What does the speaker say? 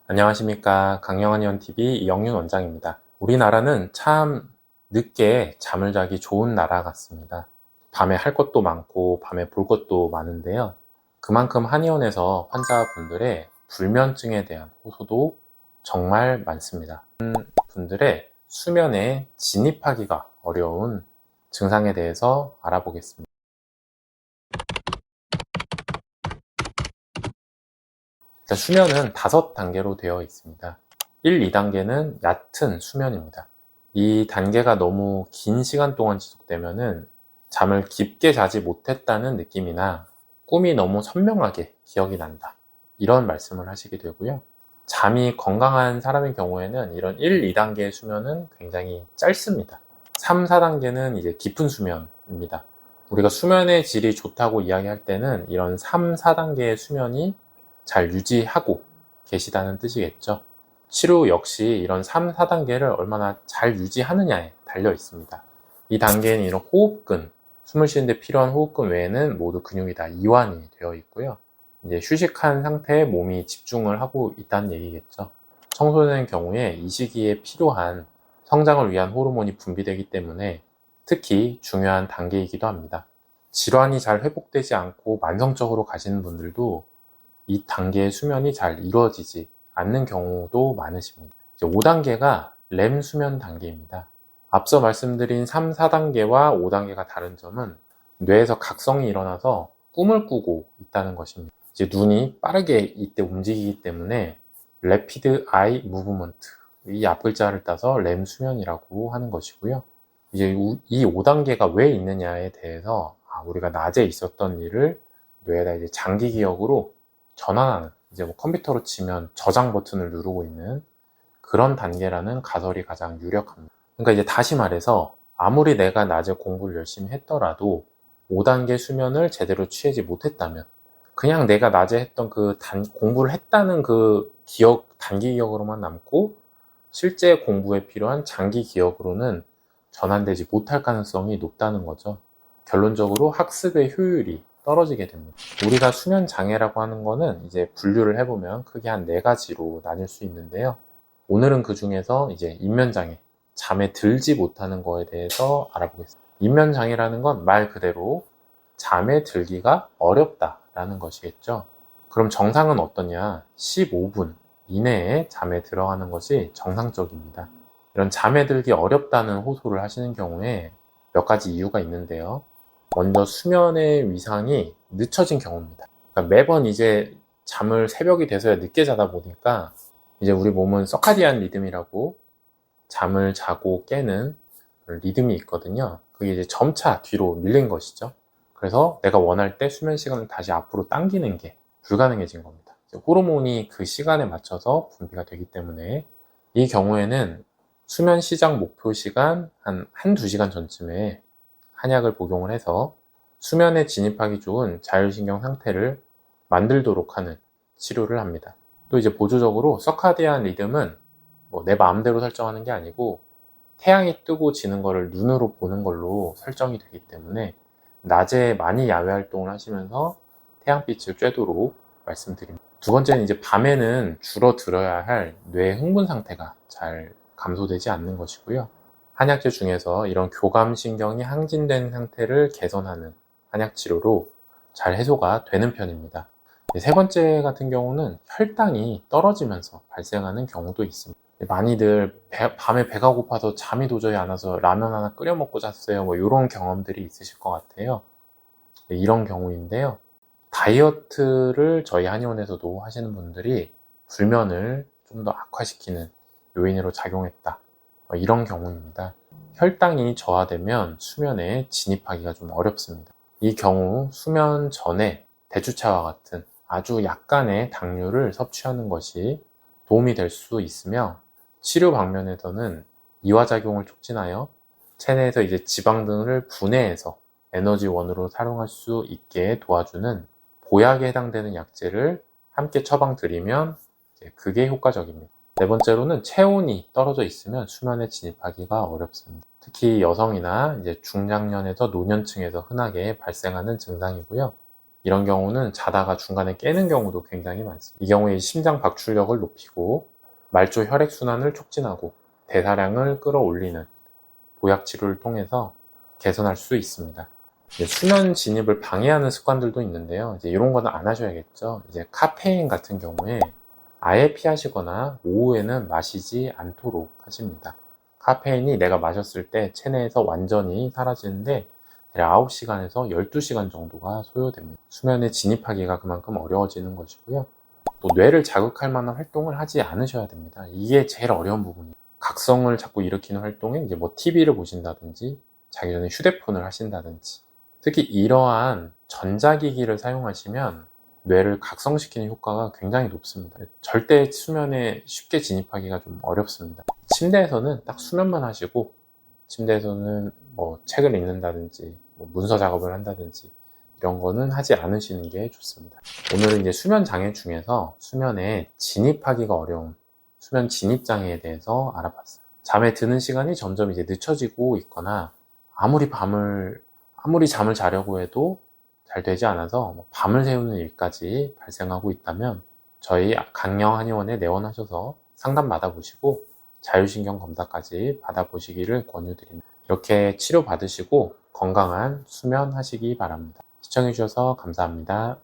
안녕하십니까. 강영한의원TV 이영윤 원장입니다. 우리나라는 참 늦게 잠을 자기 좋은 나라 같습니다. 밤에 할 것도 많고 밤에 볼 것도 많은데요. 그만큼 한의원에서 환자분들의 불면증에 대한 호소도 정말 많습니다. 분들의 수면에 진입하기가 어려운 증상에 대해서 알아보겠습니다. 수면은 5단계로 되어 있습니다. 1, 2단계는 얕은 수면입니다. 이 단계가 너무 긴 시간 동안 지속되면은 잠을 깊게 자지 못했다는 느낌이나 꿈이 너무 선명하게 기억이 난다, 이런 말씀을 하시게 되고요. 잠이 건강한 사람의 경우에는 이런 1, 2단계의 수면은 굉장히 짧습니다. 3, 4단계는 이제 깊은 수면입니다. 우리가 수면의 질이 좋다고 이야기할 때는 이런 3, 4단계의 수면이 잘 유지하고 계시다는 뜻이겠죠. 치료 역시 이런 3, 4단계를 얼마나 잘 유지하느냐에 달려 있습니다. 이 단계는 이런 호흡근, 숨을 쉬는데 필요한 호흡근 외에는 모두 근육이 다 이완이 되어 있고요. 이제 휴식한 상태에 몸이 집중을 하고 있다는 얘기겠죠. 청소년의 경우에 이 시기에 필요한 성장을 위한 호르몬이 분비되기 때문에 특히 중요한 단계이기도 합니다. 질환이 잘 회복되지 않고 만성적으로 가시는 분들도 이 단계의 수면이 잘 이루어지지 않는 경우도 많으십니다. 5단계가 렘 수면 단계입니다. 앞서 말씀드린 3, 4단계와 5단계가 다른 점은 뇌에서 각성이 일어나서 꿈을 꾸고 있다는 것입니다. 이제 눈이 빠르게 이때 움직이기 때문에 Rapid Eye Movement, 이 앞글자를 따서 렘 수면이라고 하는 것이고요. 이제 이 5단계가 왜 있느냐에 대해서 우리가 낮에 있었던 일을 뇌에다 이제 장기 기억으로 전환하는, 이제 뭐 컴퓨터로 치면 저장 버튼을 누르고 있는 그런 단계라는 가설이 가장 유력합니다. 그러니까 이제 다시 말해서 아무리 내가 낮에 공부를 열심히 했더라도 5단계 수면을 제대로 취하지 못했다면 그냥 내가 낮에 했던 공부를 했다는 그 기억, 단기 기억으로만 남고 실제 공부에 필요한 장기 기억으로는 전환되지 못할 가능성이 높다는 거죠. 결론적으로 학습의 효율이 떨어지게 됩니다. 우리가 수면 장애라고 하는 거는 이제 분류를 해보면 크게 한 4가지로 나뉠 수 있는데요. 오늘은 그 중에서 이제 입면장애, 잠에 들지 못하는 거에 대해서 알아보겠습니다. 입면장애라는 건 말 그대로 잠에 들기가 어렵다라는 것이겠죠. 그럼 정상은 어떠냐? 15분 이내에 잠에 들어가는 것이 정상적입니다. 이런 잠에 들기 어렵다는 호소를 하시는 경우에 몇 가지 이유가 있는데요. 먼저 수면의 위상이 늦춰진 경우입니다. 그러니까 매번 이제 잠을 새벽이 돼서야 늦게 자다 보니까 이제 우리 몸은 서카디안 리듬이라고 잠을 자고 깨는 리듬이 있거든요. 그게 이제 점차 뒤로 밀린 것이죠. 그래서 내가 원할 때 수면 시간을 다시 앞으로 당기는 게 불가능해진 겁니다. 호르몬이 그 시간에 맞춰서 분비가 되기 때문에 이 경우에는 수면 시작 목표 시간 한 2시간 전쯤에 한약을 복용을 해서 수면에 진입하기 좋은 자율신경 상태를 만들도록 하는 치료를 합니다. 또 이제 보조적으로 서카디안 리듬은 뭐 내 마음대로 설정하는 게 아니고 태양이 뜨고 지는 거를 눈으로 보는 걸로 설정이 되기 때문에 낮에 많이 야외 활동을 하시면서 태양빛을 쬐도록 말씀드립니다. 두 번째는 이제 밤에는 줄어들어야 할 뇌 흥분 상태가 잘 감소되지 않는 것이고요. 한약재 중에서 이런 교감신경이 항진된 상태를 개선하는 한약치료로 잘 해소가 되는 편입니다. 세 번째 같은 경우는 혈당이 떨어지면서 발생하는 경우도 있습니다. 많이들 밤에 배가 고파서 잠이 도저히 안 와서 라면 하나 끓여 먹고 잤어요, 뭐 이런 경험들이 있으실 것 같아요. 이런 경우인데요, 다이어트를 저희 한의원에서도 하시는 분들이 불면을 좀 더 악화시키는 요인으로 작용했다, 이런 경우입니다. 혈당이 저하되면 수면에 진입하기가 좀 어렵습니다. 이 경우 수면 전에 대추차와 같은 아주 약간의 당류를 섭취하는 것이 도움이 될 수 있으며, 치료 방면에서는 이화작용을 촉진하여 체내에서 이제 지방 등을 분해해서 에너지원으로 사용할 수 있게 도와주는 보약에 해당되는 약재를 함께 처방드리면 그게 효과적입니다. 네 번째로는 체온이 떨어져 있으면 수면에 진입하기가 어렵습니다. 특히 여성이나 이제 중장년에서 노년층에서 흔하게 발생하는 증상이고요. 이런 경우는 자다가 중간에 깨는 경우도 굉장히 많습니다. 이 경우에 심장 박출력을 높이고 말초 혈액순환을 촉진하고 대사량을 끌어올리는 보약 치료를 통해서 개선할 수 있습니다. 수면 진입을 방해하는 습관들도 있는데요. 이제 이런 거는 안 하셔야겠죠. 이제 카페인 같은 경우에 아예 피하시거나 오후에는 마시지 않도록 하십니다. 카페인이 내가 마셨을 때 체내에서 완전히 사라지는데 대략 9시간에서 12시간 정도가 소요됩니다. 수면에 진입하기가 그만큼 어려워지는 것이고요. 또 뇌를 자극할 만한 활동을 하지 않으셔야 됩니다. 이게 제일 어려운 부분이에요. 각성을 자꾸 일으키는 활동에 이제 뭐 TV를 보신다든지 자기 전에 휴대폰을 하신다든지 특히 이러한 전자기기를 사용하시면 뇌를 각성시키는 효과가 굉장히 높습니다. 절대 수면에 쉽게 진입하기가 좀 어렵습니다. 침대에서는 딱 수면만 하시고 침대에서는 뭐 책을 읽는다든지 뭐 문서 작업을 한다든지 이런 거는 하지 않으시는 게 좋습니다. 오늘은 이제 수면 장애 중에서 수면에 진입하기가 어려운 수면 진입 장애에 대해서 알아봤어요. 잠에 드는 시간이 점점 이제 늦춰지고 있거나 아무리 잠을 자려고 해도 잘 되지 않아서 밤을 새우는 일까지 발생하고 있다면 저희 강령 한의원에 내원하셔서 상담 받아보시고 자율신경 검사까지 받아보시기를 권유드립니다. 이렇게 치료 받으시고 건강한 수면 하시기 바랍니다. 시청해주셔서 감사합니다.